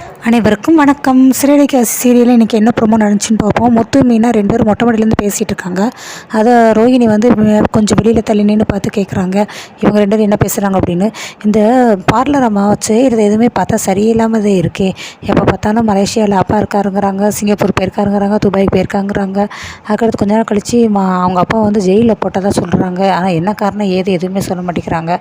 அனைவருக்கும் வணக்கம். சிறைலைக்கு சீரியலில் இன்றைக்கி என்ன ப்ரோமோ நடந்துச்சுன்னு பார்ப்போம். முத்து மீனா 2 பேரும் மொட்டை மாடியிலேருந்து பேசிகிட்டு இருக்காங்க. அதை ரோஹிணி வந்து கொஞ்சம் வெளியில் தள்ளி நின்று பார்த்து கேட்குறாங்க, இவங்க 2 பேரும் என்ன பேசுகிறாங்க அப்படின்னு. இந்த பார்லர் அம்மா செய்கிறது எதுவுமே பார்த்தா சரியில்லாமதே இருக்கே. எப்போ பார்த்தாலும் மலேசியாவில் அப்பா இருக்காருங்கிறாங்க, சிங்கப்பூர் போயிருக்காருங்கிறாங்க, துபாய்க்கு போயிருக்காங்கிறாங்க. அதுக்கடுத்து கொஞ்ச நேரம் கழித்து அவங்க அப்பா வந்து ஜெயிலில் போட்டதாக சொல்கிறாங்க. ஆனால் என்ன காரணம் ஏது எதுவுமே சொல்ல மாட்டேங்கிறாங்க.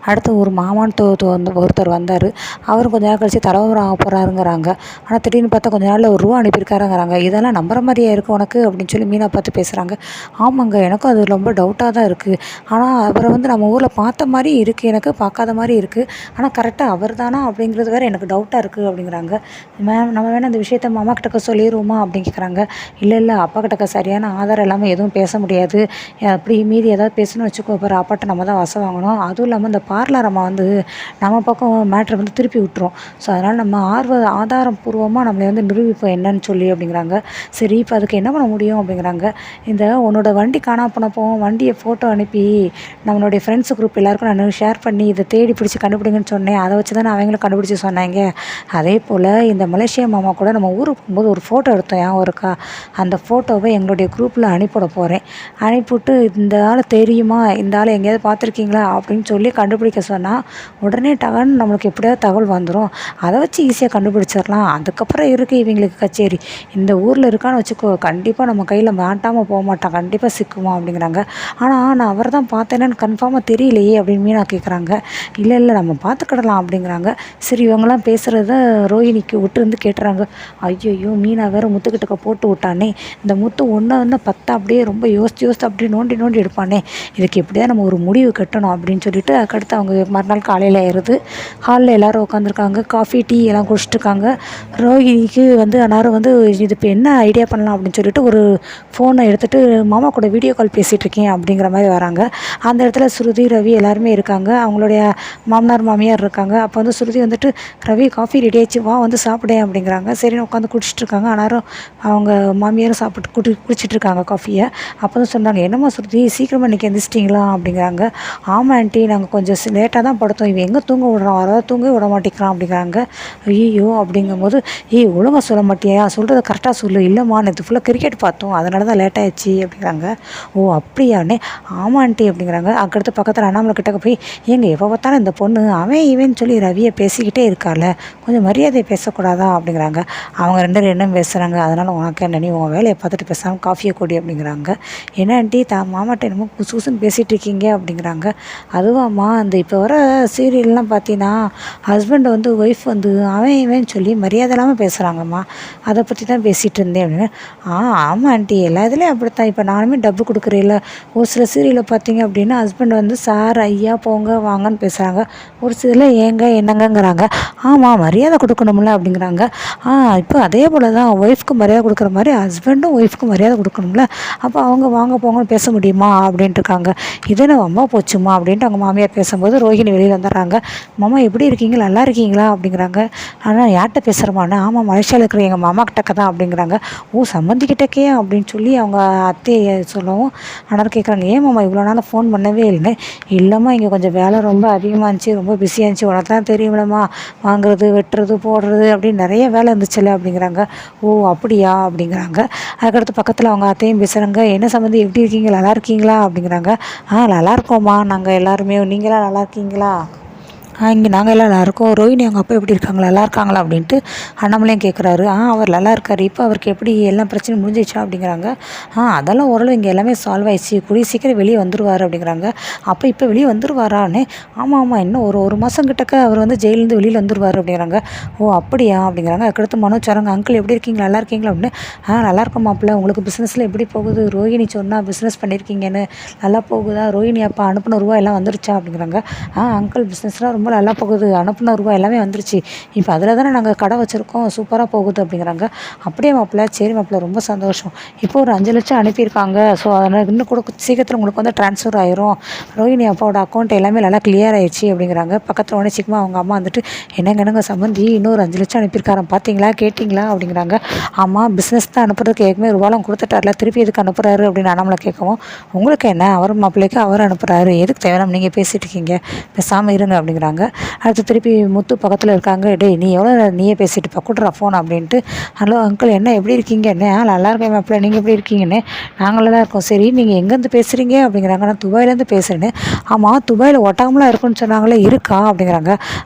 அடுத்து ஒரு மாமான் வந்து ஒருத்தர் வந்தார். அவரும் கொஞ்ச நேரம் கழித்து தலைவர் ஆக போகிறாருங்கிறாங்க. ஆனால் திடீர்னு பார்த்தா கொஞ்ச நாளில் ₹1 அனுப்பியிருக்காருங்கிறாங்க. இதெல்லாம் நம்புற மாதிரியா இருக்குது உனக்கு அப்படின்னு சொல்லி மீனா பார்த்து பேசுகிறாங்க. ஆமாங்க, எனக்கும் அது ரொம்ப டவுட்டாக தான் இருக்குது. ஆனால் அவரை வந்து நம்ம ஊரில் பார்த்த மாதிரி இருக்குது, எனக்கு பார்க்காத மாதிரி இருக்குது. ஆனால் கரெக்டாக அவர் தானா அப்படிங்கிறது வேறு எனக்கு டவுட்டாக இருக்குது அப்படிங்கிறாங்க. மேம், நம்ம வேணால் இந்த விஷயத்த மாமா கிட்டக்க சொல்லிடுவோமா அப்படின்னு கேட்குறாங்க. இல்லை அப்பா கிட்டக்க சரியான ஆதாரம் இல்லாமல் எதுவும் பேச முடியாது. அப்படி மீறி ஏதாவது பேசணும்னு வச்சுக்கோ, அப்புறம் அப்பாட்ட நம்ம தான் வசம் வாங்கணும். அதுவும் இல்லாமல் இந்த பார்லர் அம்மா வந்து நம்ம பக்கம் மேட்ரை வந்து திருப்பி விட்டுரும். ஸோ அதனால் நம்ம ஆதாரப்பூர்வமாக நம்மளை வந்து நிரூபிப்போம் என்னன்னு சொல்லி அப்படிங்கிறாங்க. சரி, இப்போ அதுக்கு என்ன பண்ண முடியும் அப்படிங்கிறாங்க. இந்த உன்னோட வண்டி காணாம போனப்போ வண்டியை ஃபோட்டோ அனுப்பி நம்மளுடைய ஃப்ரெண்ட்ஸ் குரூப் எல்லாருக்கும் நான் ஷேர் பண்ணி இதை தேடி பிடிச்சி கண்டுபிடிங்கன்னு சொன்னேன். அதை வச்சு தான் அவங்களும் கண்டுபிடிச்சி சொன்னாங்க. அதே போல் இந்த மலேசியா மாமா கூட நம்ம ஊருக்கு போகும்போது ஒரு ஃபோட்டோ எடுத்தோம், ஞாபகம் இருக்கா? அந்த ஃபோட்டோவை எங்களுடைய குரூப்பில் அனுப்பிவிட போகிறேன். அனுப்பிவிட்டு இந்த ஆள் தெரியுமா, இந்த ஆள் எங்கேயாவது பார்த்துருக்கீங்களா அப்படின்னு சொல்லி கண்டுபிடிக்க சொன்னால் உடனே டகன்னு நம்மளுக்கு எப்படியாவது தகவல் வந்துடும். அதை வச்சு ஈஸியாக கண்டுபிடிச்சிடலாம். அதுக்கப்புறம் இருக்குது இவங்களுக்கு கச்சேரி. இந்த ஊரில் இருக்கான்னு வச்சுக்கோ, கண்டிப்பாக நம்ம கையில் மாட்டாமல் போக மாட்டான், கண்டிப்பாக சிக்குமா அப்படிங்கிறாங்க. ஆனால் நான் அவரை தான் பார்த்தேன்னு கன்ஃபார்மாக தெரியலையே அப்படின்னு மீனா கேட்குறாங்க. இல்லை நம்ம பார்த்துக்கிடலாம் அப்படிங்கிறாங்க. சரி, இவங்கெல்லாம் பேசுகிறத ரோஹிணிக்கு விட்டுருந்து கேட்டுறாங்க. ஐயோ, மீனா வேறு முத்துக்கிட்டக்க போட்டு விட்டானே. இந்த முத்து ஒன்று வந்து 10 அப்படியே ரொம்ப யோசித்து அப்படியே நோண்டி எடுப்பானே. இதுக்கு எப்படியா நம்ம ஒரு முடிவு கட்டணும் அப்படின்னு சொல்லிட்டு அதுக்கடுத்து அவங்க மறுநாள் காலையில் ஆயிடுது. ஹாலில் எல்லோரும் உட்காந்துருக்காங்க. காஃபி டீ எல்லாம் குடிச்சிட்ருக்காங்க. ரோஹிணிக்கு வந்து எல்லாரும் வந்து இது இப்போ என்ன ஐடியா பண்ணலாம் அப்படின்னு சொல்லிட்டு ஒரு ஃபோனை எடுத்துகிட்டு மாமா கூட வீடியோ கால் பேசிகிட்ருக்கேன் அப்படிங்கிற மாதிரி வராங்க. அந்த இடத்துல ஸ்ருதி, ரவி எல்லாருமே இருக்காங்க. அவங்களுடைய மாமனார் மாமியார் இருக்காங்க. அப்போ வந்து ஸ்ருதி வந்துட்டு, ரவி காஃபி ரெடி ஆகிடுச்சு, வா வந்து சாப்பிடேன் அப்படிங்கிறாங்க. சரின்னு உட்காந்து குடிச்சிட்ருக்காங்க. எல்லாரும் அவங்க மாமியாரும் சாப்பிட்டு குடிச்சிட்ருக்காங்க காஃபியை. அப்போ தான் சொன்னாங்க, என்னம்மா ஸ்ருதி சீக்கிரமாக இன்றைக்கி எந்திரிச்சிட்டிங்களா அப்படிங்கிறாங்க. ஆமாம் ஆண்டி, நாங்கள் கொஞ்சம் லேட்டாக தான் படுத்தோம், இவன் எங்கே தூங்க விடுறான், அதாவது தூங்க விட மாட்டேங்கிறான் அப்படிங்கிறாங்க. ஐயோ அப்படிங்கும்போது, ஒழுங்காக சொல்ல மாட்டியா, சொல்கிறத கரெக்டாக சொல்லு. இல்லைம்மா, நேற்று ஃபுல்லாக கிரிக்கெட் பார்த்தோம், அதனால தான் லேட் ஆகிடுச்சி அப்படிங்கிறாங்க. ஓ அப்படியானே, ஆமான்ட்டி அப்படிங்கிறாங்க. அதுக்கடுத்து பக்கத்தில் அண்ணாமலை கிட்டக்க போய், எப்போ பார்த்தாலும் இந்த பொண்ணு அவன் இவன் சொல்லி ரவியை பேசிக்கிட்டே இருக்கால, கொஞ்சம் மரியாதையை பேசக்கூடாதா அப்படிங்கிறாங்க. அவங்க 2 பேரும் என்ன பேசுகிறாங்க, அதனால் உனக்கு என்ன, நீ உன் வேலையை பார்த்துட்டு பேசாமல் காஃபியை கொடி அப்படிங்கிறாங்க. என்ன ஆண்டி, மாமாட்ட என்னமோ புதுசுன்னு பேசிகிட்டு இருக்கீங்க அப்படிங்கிறாங்க. அதுவாம்மா, அந்த இப்போ வர சீரியல்லாம் பார்த்தீங்கன்னா ஹஸ்பண்ட் வந்து ஒய்ஃப் வந்து அவன் இவன் சொல்லி மரியாதை இல்லாமல் பேசுகிறாங்கம்மா, அதை பற்றி தான் பேசிகிட்டு இருந்தேன் அப்படின்னு. ஆமாம் ஆண்டி, எல்லா இதுலேயும் அப்படித்தான். இப்போ நானுமே டப்பு கொடுக்குறேன்ல, ஒரு சில சீரியலில் பார்த்தீங்க அப்படின்னா ஹஸ்பண்ட் வந்து சார், ஐயா, போங்க வாங்கன்னு பேசுகிறாங்க. ஒரு சில ஏங்க என்னங்கங்கிறாங்க. ஆமாம், மரியாதை கொடுக்கணும்ல அப்படிங்கிறாங்க. இப்போ அதே போல் தான் ஒய்ஃப்க்கு மரியாதை கொடுக்குற மாதிரி ஹஸ்பண்டும் ஒய்ஃப்க்கு மரியாதை கொடுக்கணும்ல. அப்போ அவங்க வாங்க போங்கன்னு பேச முடியுமா அப்படின்ட்டு இருக்காங்க. இதே அம்மா போச்சுமா அப்படின்ட்டு அவங்க மாமியார் பேசும்போது ரோஹிணி வெளியில் வந்துடுறாங்க. மாமா எப்படி இருக்கீங்க, நல்லா இருக்கீங்களா அப்படிங்கிறாங்க. ஆனால் யார்கிட்ட பேசுகிறமான்னு, ஆமாம் மலேசியாவில் இருக்கிற எங்கள் மாமா கிட்டக்க தான் அப்படிங்கிறாங்க. ஓ சம்மந்திக்கிட்டக்கே அப்படின்னு சொல்லி அவங்க அத்தையை சொல்லவும் ஆனால் கேட்குறாங்க, ஏன் மாமா இவ்வளோ நாள் ஃபோன் பண்ணவே இல்லைன்னு. இல்லைம்மா, இங்கே கொஞ்சம் வேலை ரொம்ப அதிகமாக இருந்துச்சு, ரொம்ப பிஸியாக இருந்துச்சு, உனக்கு தான் தெரியுமில்லம்மா, வாங்குறது வெட்டுறது போடுறது அப்படின்னு நிறைய வேலை இருந்துச்சுல்ல அப்படிங்கிறாங்க. ஓ அப்படியா அப்படிங்கிறாங்க. அதுக்கடுத்து பக்கத்தில் அவங்க அத்தையும் பேசுகிறாங்க. என்ன சம்மந்தி எப்படி இருக்கீங்க, நல்லா இருக்கீங்களா அப்படிங்கிறாங்க. நல்லா இருக்கோம்மா நாங்கள் எல்லாருமே, நீங்களாம் நல்லா இருக்கீங்களா? இங்கே நாங்கள் எல்லாம் நல்லாயிருக்கோம். ரோஹிணி அவங்க அப்பா எப்படி இருக்காங்களா, நல்லா இருக்காங்களா அப்படின்ட்டு அண்ணாமலையும் கேட்குறாரு. அவர் நல்லா இருக்கார். இப்போ அவருக்கு எப்படி எல்லா பிரச்சனையும் முடிஞ்சிச்சா அப்படிங்கிறாங்க. அதெல்லாம் ஓரளவு இங்கே எல்லாமே சால்வ் ஆயிடுச்சு, கூடிய சீக்கிரம் வெளியே வந்துடுவார் அப்படிங்கிறாங்க. அப்போ இப்போ வெளியே வந்துடுவாரான்னு. ஆமாம், இன்னும் ஒரு மாதம் கிட்டக்க அவர் வந்து ஜெயிலேருந்து வெளியில் வந்துடுவார் அப்படிங்கிறாங்க. ஓ அப்படியா அப்படிங்கிறாங்க. அதுக்கடுத்து மனோஜ் வராங்க. அங்கிள் எப்படி இருக்கீங்க, நல்லா இருக்கீங்களா அப்படின்னு. நல்லா இருக்கும் மாப்பிள்ள, உங்களுக்கு பிஸ்னஸில் எப்படி போகுது? ரோஹிணி சொன்னால் பிஸ்னஸ் பண்ணியிருக்கீங்கன்னு, நல்லா போகுதா? ரோஹிணி அப்பா அனுப்பின ரூபா எல்லாம் வந்துருச்சா அப்படிங்கிறாங்க. அங்கிள் பிஸ்னஸ்லாம் ரொம்ப நல்லா போகுது, அனுப்புன ரூபா எல்லாமே வந்துருச்சு, இப்போ அதில் தானே நாங்கள் கடை வச்சுருக்கோம், சூப்பராக போகுது அப்படிங்கிறாங்க. அப்படியே மாப்பிள்ள, சரி மாப்பிள்ள, ரொம்ப சந்தோஷம். இப்போ ஒரு 5 லட்சம் அனுப்பியிருக்காங்க. ஸோ அதனால் இன்னும் கூட சீக்கிரத்தில் உங்களுக்கு வந்து ட்ரான்ஸ்ஃபர் ஆயிரும், ரோஹிணி அப்பாவோட அக்கௌண்ட் எல்லாமே நல்லா கிளியர் ஆயிடுச்சு அப்படிங்கிறாங்க. பக்கத்தில் உடனே சிக்கமா அவங்க அம்மா வந்துட்டு, என்னங்க சம்பந்தி இன்னொரு 5 லட்சம் அனுப்பியிருக்காரன் பார்த்தீங்களா, கேட்டிங்களா அப்படிங்கிறாங்க. ஆமாம், பிஸ்னஸ் தான் அனுப்புறதுக்கு ஏற்கனவே ரூபாலாம் கொடுத்துட்டார்ல, திருப்பி எதுக்கு அனுப்புகிறாரு அப்படின்னு அண்ணாமலை கேட்கவும், உங்களுக்கு என்ன, அவர் மாப்பிள்ளைக்கு அவர் அனுப்புகிறாரு, எதுக்கு தேவையான நீங்கள் பேசிகிட்டு இருக்கீங்க, பேசாமல் இருங்க அப்படிங்கிறாங்க. அப்படிங்கிறாங்க. அடுத்து திருப்பி முத்து பக்கத்தில் இருக்காங்க. டேய் நீ எவ்வளோ நீயே பேசிட்டு பக்குட்றா ஃபோன் அப்படின்ட்டு. ஹலோ அங்கிள் என்ன எப்படி இருக்கீங்க? என்ன நல்லா இருக்கேன் மாப்பிள்ள, நீங்கள் எப்படி இருக்கீங்கன்னு? நாங்களெல்லாம் இருக்கோம். சரி நீங்கள் எங்கேருந்து பேசுகிறீங்க அப்படிங்கிறாங்க. நான் துபாயிலேருந்து பேசுகிறேன்னு. ஆமாம் துபாயில் ஒட்டகம்லாம் இருக்குன்னு சொன்னாங்களே இருக்கா அப்படிங்கிறாங்க.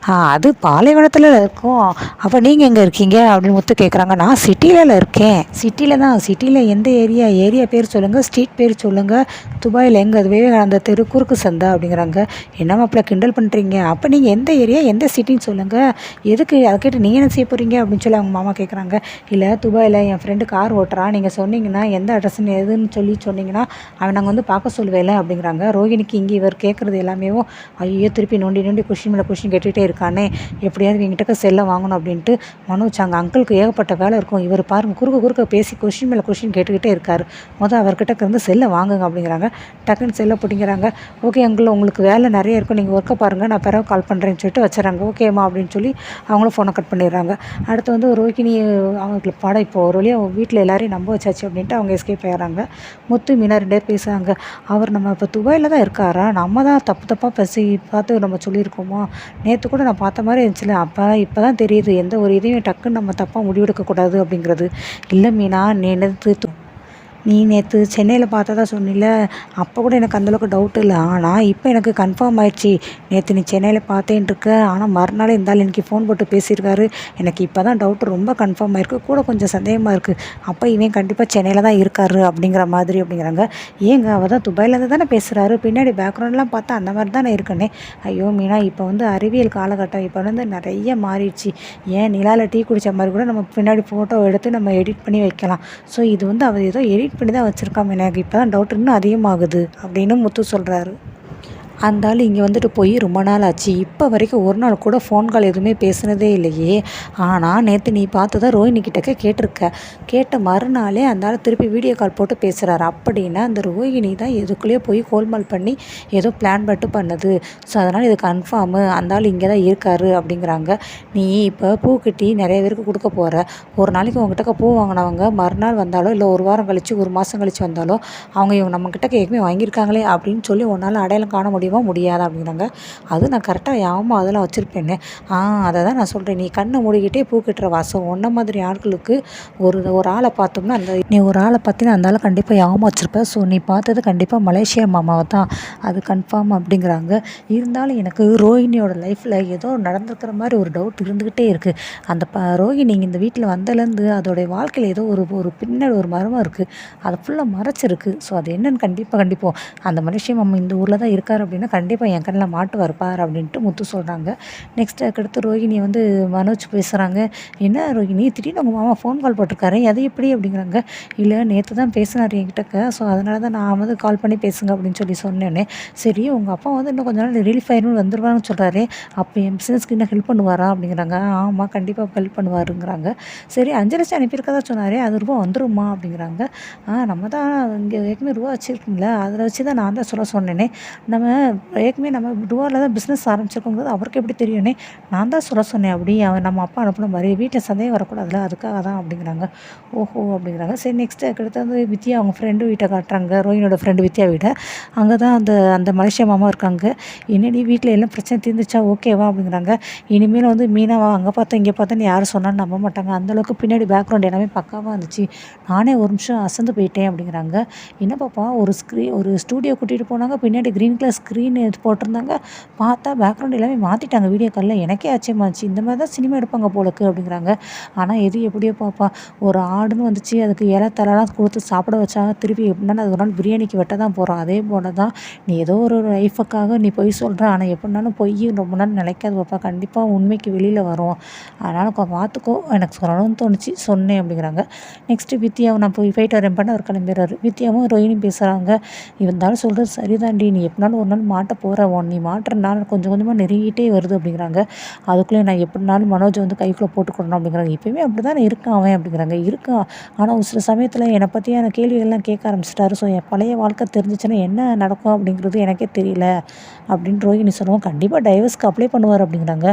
அது பாலைவனத்தில் இருக்கும். அப்போ நீங்கள் எங்கே இருக்கீங்க அப்படின்னு முத்து கேட்குறாங்க. நான் சிட்டியில் இருக்கேன். சிட்டியில் தான். சிட்டியில் எந்த ஏரியா? ஏரியா பேர் சொல்லுங்கள், ஸ்ட்ரீட் பேர் சொல்லுங்கள். துபாயில் எங்கே? அது விவேகானந்த தெரு குறுக்கு சந்தா அப்படிங்கிறாங்க. என்ன மாப்பிள்ள கிண்டல் பண்ணுறீங்க? அப்போ நீங்கள் எந்த ஏரியா எந்த சிட்டின்னு சொல்லுங்கள், எதுக்கு அதை கேட்டு நீங்கள் என்ன செய்ய போகிறீங்க அப்படின்னு சொல்லி அவங்க மாமா கேட்குறாங்க. இல்லை துபாயில் என் ஃப்ரெண்டு கார் ஓட்டுறான், நீங்கள் சொன்னீங்கன்னா எந்த அட்ரஸ்ன்னு எதுன்னு சொல்லி சொன்னீங்கன்னா அவன் நாங்கள் வந்து பார்க்க சொல்லுவேல அப்படிங்கிறாங்க. ரோகிணிக்கு இங்கே இவர் கேட்குறது எல்லாமே ஐயோ திருப்பி நோண்டி நோண்டி கொஷின் மேலே கொஷின் கேட்டுகிட்டே இருக்கானே, எப்படியாவது எங்கிட்ட செல்லை வாங்கணும் அப்படின்ட்டு மனோஜ் அங்கே அங்கிளுக்கு ஏகப்பட்ட வேலை இருக்கும், இவர் பாருங்கள் குறுக்க பேசி கொஷின் மேலே கொஷின் கேட்டுக்கிட்டே இருக்கார், அவர்கிட்ட இருந்து செல்லை வாங்குங்க அப்படிங்கிறாங்க. டக்குன்னு செல்லை பிடிங்கிறாங்க. ஓகே அங்கிள் உங்களுக்கு வேலை நிறைய இருக்கும், நீங்கள் ஒர்க்கை பாருங்கள், நான் பிறகு கால் பண்ணுறேன்னு சொல்லிட்டு வச்சுறாங்க. ஓகேம்மா அப்படின்னு சொல்லி அவங்களும் ஃபோனை கட் பண்ணிடுறாங்க. அடுத்து வந்து ரோகிணி அவங்களுக்கு படம் இப்போ ஒரு வழியாக வீட்டில் எல்லாரையும் நம்ப வச்சாச்சு அப்படின்ட்டு அவங்க எஸ்கேப் ஆகிறாங்க. முத்து மீனா 2 பேர் பேசுகிறாங்க. அவர் நம்ம இப்போ துபாயில் தான் இருக்காரா, நம்ம தான் தப்பாக பேசி பார்த்து நம்ம சொல்லியிருக்கோமா, நேற்று கூட நான் பார்த்த மாதிரி இருந்துச்சுல, இப்போ தான் தெரியுது எந்த ஒரு இதையும் டக்குன்னு நம்ம தப்பாக முடிவெடுக்கக்கூடாது அப்படிங்கிறது. இல்லை மீனா நீ நேற்று சென்னையில் பார்த்ததா சொன்னில்ல, அப்போ கூட எனக்கு அந்தளவுக்கு டவுட் இல்லை, ஆனால் இப்போ எனக்கு கன்ஃபார்ம் ஆயிடுச்சு, நேற்று நீ சென்னையில் பார்த்தேன்ட்டு இருக்க, ஆனால் மறுநாள் இருந்தாலும் எனக்கு ஃபோன் போட்டு பேசியிருக்காரு, எனக்கு இப்போ தான் டவுட்டு ரொம்ப கன்ஃபார்ம் ஆயிருக்கு, கூட கொஞ்சம் சந்தேகமாக இருக்குது, அப்போ இவன் கண்டிப்பாக சென்னையில் தான் இருக்காரு அப்படிங்கிற மாதிரி அப்படிங்கிறாங்க. ஏங்க அவர் தான் துபாயிலேருந்து தானே பேசுகிறாரு, பின்னாடி பேக்ரவுண்ட்லாம் பார்த்தா அந்த மாதிரி தானே இருக்குன்னே. ஐயோ மீனா இப்போ வந்து அறிவியல் காலகட்டம், இப்போ வந்து நிறைய மாறிடுச்சு, ஏன் நிலாவில் டீ குடித்த மாதிரி கூட நம்ம பின்னாடி ஃபோட்டோ எடுத்து நம்ம எடிட் பண்ணி வைக்கலாம், ஸோ இது வந்து அவர் ஏதோ எடிட் பண்ணி தான் வச்சுருக்கான், எனக்கு இப்போ தான் டவுட் இன்னும் அதிகமாகுது அப்படின்னு முத்து சொல்கிறாரு. அந்த ஆள் இங்கே வந்துட்டு போய் ரொம்ப நாள் ஆச்சு, இப்போ வரைக்கும் ஒரு நாள் கூட ஃபோன் கால் எதுவுமே பேசுனதே இல்லையே, ஆனால் நேற்று நீ பார்த்ததா ரோஹிணி கிட்டக்க கேட்ட மறுநாளே அந்த ஆள் திருப்பி வீடியோ கால் போட்டு பேசுகிறாரு, அப்படின்னா அந்த ரோஹிணி தான் எதுக்குள்ளேயோ போய் கோல்மால் பண்ணி ஏதோ பிளான் பட்டு பண்ணுது, ஸோ அதனால் இது கன்ஃபார்மு அந்த ஆள் இங்கே தான் இருக்காரு அப்படிங்கிறாங்க. நீ இப்போ பூ கட்டி நிறைய பேருக்கு கொடுக்க போகிற, ஒரு நாளைக்கு உங்ககிட்ட பூ வாங்கினவங்க மறுநாள் வந்தாலோ இல்லை ஒரு வாரம் கழித்து ஒரு மாதம் கழித்து வந்தாலோ அவங்க இவங்க நம்மக்கிட்ட ஏற்கனவே வாங்கியிருக்காங்களே அப்படின்னு சொல்லி உன்னால் அடையாளம் காண முடியாதா அப்படிங்கிறாங்க. அது நான் கரெக்டாக யாவும் அதெல்லாம் வச்சுருப்பேன்னு. அதை தான் நான் சொல்கிறேன், நீ கண்ணை மூடிக்கிட்டே பூ கட்டுற வாசம் ஒன்றை மாதிரி ஆட்களுக்கு ஒரு ஆளை பார்த்தோம்னா நீ ஒரு ஆளை பார்த்தீங்கன்னா அந்த ஆளை கண்டிப்பாக யாவும் வச்சுருப்ப, ஸோ நீ பார்த்தது கண்டிப்பாக மலேசியா மாமாவை தான், அது கன்ஃபார்ம் அப்படிங்கிறாங்க. இருந்தாலும் எனக்கு ரோஹிணியோட லைஃப்பில் ஏதோ நடந்திருக்கிற மாதிரி ஒரு டவுட் இருந்துக்கிட்டே இருக்குது. அந்த ரோஹிணி இந்த வீட்டில் வந்ததுலேருந்து அதோடைய வாழ்க்கையில் ஏதோ ஒரு பின்னாடி ஒரு மர்மம் இருக்குது, அதை ஃபுல்லாக மறைச்சிருக்கு, ஸோ அது என்னென்னு கண்டிப்பாக அந்த மலேசியா மாமா இந்த ஊரில் தான் இருக்கார் அப்படின்னா கண்டிப்பாக என் கண்ணில் மாட்டுவார் பார் அப்படின்ட்டு முத்து சொல்கிறாங்க. நெக்ஸ்ட் அதுக்கடுத்து ரோஹிணி வந்து மனோஜ் பேசுகிறாங்க. என்ன ரோஹிணி திடீர்னு உங்கள் மாமா ஃபோன் கால் போட்டிருக்காரு, அது எப்படி அப்படிங்கிறாங்க. இல்லை நேற்று தான் பேசினார் என்கிட்டக்க, ஸோ அதனால தான் நான் வந்து கால் பண்ணி பேசுங்க அப்படின்னு சொல்லி சொன்னேன்னே. சரி உங்கள் அப்பா வந்து இன்னும் கொஞ்ச நாள் ரிலீஃப் ஆயிடும்னு வந்துடுவான்னு சொல்கிறாரு, அப்போ என் பிஸ்னஸ்க்கு இன்னும் ஹெல்ப் பண்ணுவாரா அப்படிங்கிறாங்க. ஆமாம் கண்டிப்பாக ஹெல்ப் பண்ணுவாருங்கிறாங்க. சரி 5 லட்சம் அனுப்பியிருக்கதா சொன்னார், அது ரூபா வந்துருமா அப்படிங்கிறாங்க. நம்ம தான் இங்கே ஏற்கனவே ரூபா வச்சுருக்கோம்ல, அதில் வச்சு தான் நான் தான் சொன்னேனே, ஏற்கனவே நம்ம ரூபாவில் தான் பிஸ்னஸ் ஆரம்பிச்சிருக்கோங்கிறது அவருக்கு எப்படி தெரியும்னே, நான் தான் சொன்னேன் அப்படி நம்ம அப்பா அனுப்பின மாதிரி வீட்டில் சந்தேகம் வரக்கூடாதுல, அதுக்காக தான் அப்படிங்கிறாங்க. ஓஹோ அப்படிங்கிறாங்க. சரி நெக்ஸ்ட்டு அதுக்கடுத்து வந்து வித்யா அவங்க ஃப்ரெண்டு வீட்டை காட்டுறாங்க, ரோஹினியோட ஃப்ரெண்டு வித்யா வீட்டை. அங்கே தான் அந்த மலேசியா மாமா இருக்காங்க. என்னடி வீட்டில் எல்லாம் பிரச்சனை தீர்ந்துச்சா ஓகேவா அப்படிங்கிறாங்க. இனிமேல் வந்து மீனாவா அங்கே பார்த்தேன் இங்கே பார்த்தேன்னு யாரும் சொன்னாலும் நம்ப மாட்டாங்க, அந்தளவுக்கு பின்னாடி பேக்ரவுண்ட் எல்லாமே பக்காவாக இருந்துச்சு, நானே ஒரு நிமிஷம் அசந்து போயிட்டேன் அப்படிங்கிறாங்க. என்ன பாப்பா ஒரு ஸ்டூடியோ கூட்டிகிட்டு போனாங்க, பின்னாடி க்ரீன் கலர் ஸ்க்ரீன் போட்டிருந்தாங்க, பார்த்தா பேக்ரவுண்ட் எல்லாமே மாற்றிட்டாங்க வீடியோ காலில், எனக்கே ஆச்சரியமாச்சு, இந்த மாதிரி தான் சினிமா எடுப்பாங்க போலக்கு அப்படிங்கிறாங்க. ஆனால் எது எப்படியோ பாப்பா, ஒரு ஆடுன்னு வந்துச்சு, அதுக்கு இலை தலைலாம் கொடுத்து சாப்பிட வச்சா, திருப்பி எப்படினாலும் அது ஒரு நாள் பிரியாணிக்கு வெட்ட தான் போகிறோம், அதே போல தான் நீ ஏதோ ஒரு லைஃபுக்காக நீ பொய் சொல்கிற, ஆனால் எப்படினாலும் பொய் ரொம்ப நாள் நிலைக்காது பாப்பா, கண்டிப்பாக உண்மைக்கு வெளியில் வரும், அதனால் பார்த்துக்கோ, எனக்கு சொல்லணும்னு தோணுச்சு சொன்னேன் அப்படிங்கிறாங்க. நெக்ஸ்ட்டு வித்யாவை நான் போயிட்டு வரேன் பண்ண அவர் கிளம்பிடுறாரு. வித்யாவும் ரோஹினி பேசுகிறாங்க. இருந்தாலும் சொல்கிறது சரிதாண்டி, நீ எப்படினாலும் ஒரு நாள் மாட்ட போகிற, நீ மாட்டுறனால கொஞ்சம் கொஞ்சமாக நெருங்கிட்டே வருது அப்படிங்கிறாங்க. அதுக்குள்ளே நான் எப்படினாலும் மனோஜை வந்து கைக்குள்ளே போட்டுக்கணும் அப்படிங்கிறாங்க. இப்போயுமே அப்படி தானே இருக்கான் அவன் அப்படிங்கிறாங்க. இருக்கான், ஆனால் ஒரு சில சமயத்தில் என்னை பற்றியான கேள்விகள்லாம் கேட்க ஆரம்பிச்சிட்டாரு, ஸோ என் பழைய வாழ்க்கை தெரிஞ்சிச்சுன்னா என்ன நடக்கும் அப்படிங்கிறது எனக்கே தெரியல அப்படின்னு ரோஹினி சொல்லுவோம். கண்டிப்பாக டைவர்ஸ்க்கு அப்ளை பண்ணுவார் அப்படிங்கிறாங்க.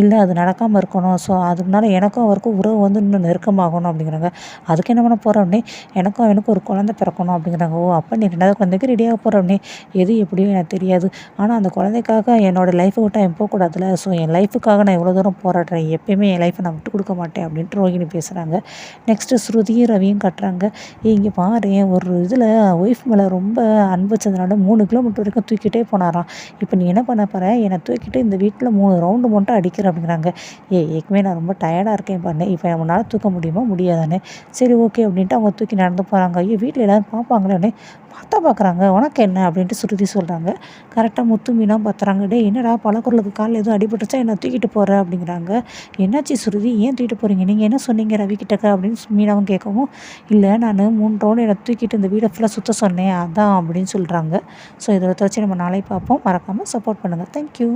இல்லை அது நடக்காமல் இருக்கணும், ஸோ அதனால எனக்கும் அவருக்கும் உறவு வந்து இன்னும் நெருக்கமாகணும் அப்படிங்கிறாங்க. அதுக்கு என்ன பண்ண போகிறோன்னே, எனக்கும் ஒரு குழந்தை பிறக்கணும் அப்படிங்கிறாங்க. ஓ அப்போ நீ 2வது குழந்தைக்கு ரெடியாக போகிறோன்னே, எது எப்படியோ எனக்கு தெரியாது கிடையாது. ஆனால் அந்த குழந்தைக்காக என்னோடய லைஃப்பை விட்டு அவன் போகக்கூடாதுல்ல. ஸோ என் லைஃபுக்காக நான் எவ்வளோ தூரம் போராடுறேன். எப்பயுமே என் லைஃப்பை நான் விட்டு கொடுக்க மாட்டேன் அப்படின்ட்டு ரோகிணி பேசுகிறாங்க. நெக்ஸ்ட்டு ஸ்ருதியும் ரவியும் கட்டுறாங்க. இங்கே பாரேன், ஒரு இதில் ஒய்ஃப் மேலே ரொம்ப அன்பு வச்சதுனால 3 கிலோமீட்டர் வரைக்கும் தூக்கிட்டே போனாராம். இப்போ நீ என்ன பண்ண போற? என்னை தூக்கிட்டு இந்த வீட்டில் 3 ரவுண்டு மட்டும் அடிக்கிற அப்படிங்கிறாங்க. ஏற்கனவே நான் ரொம்ப டயர்டாக இருக்கேன் பண்ணு. இப்போ உன்னால் தூக்க முடியுமா? முடியாதானே? சரி ஓகே அப்படின்ட்டு அவங்க தூக்கி நடந்து போகிறாங்க. ஐயோ வீட்டில் எல்லோரும் பார்ப்பாங்களே, பார்க்குறாங்க. உனக்கு என்ன அப்படின்ட்டு ஸ்ருதி சொல்கிறாங்க. கரெக்டாக முத்து மீனா பார்த்துறாங்க. டேய் என்னடா பழக்குறளுக்கு காலில் எதுவும் அடிபட்டுச்சா என்ன தூக்கிட்டு போகிற அப்படிங்கிறாங்க. என்னாச்சு ஸ்ருதி, ஏன் தூக்கிட்டு போகிறீங்க? நீங்கள் என்ன சொன்னீங்க ரவி கிட்டக்க அப்படின்னு மீனாவும் கேட்கவும், இல்லை நான் 3 ரவுண்டு என்னை தூக்கிட்டு இந்த வீடை ஃபுல்லாக சுற்ற சொன்னேன் அதான் அப்படின்னு சொல்கிறாங்க. ஸோ இதை வச்சு நம்ம நாளை பார்ப்போம். மறக்காமல் சப்போர்ட் பண்ணுங்கள். தேங்க்யூ.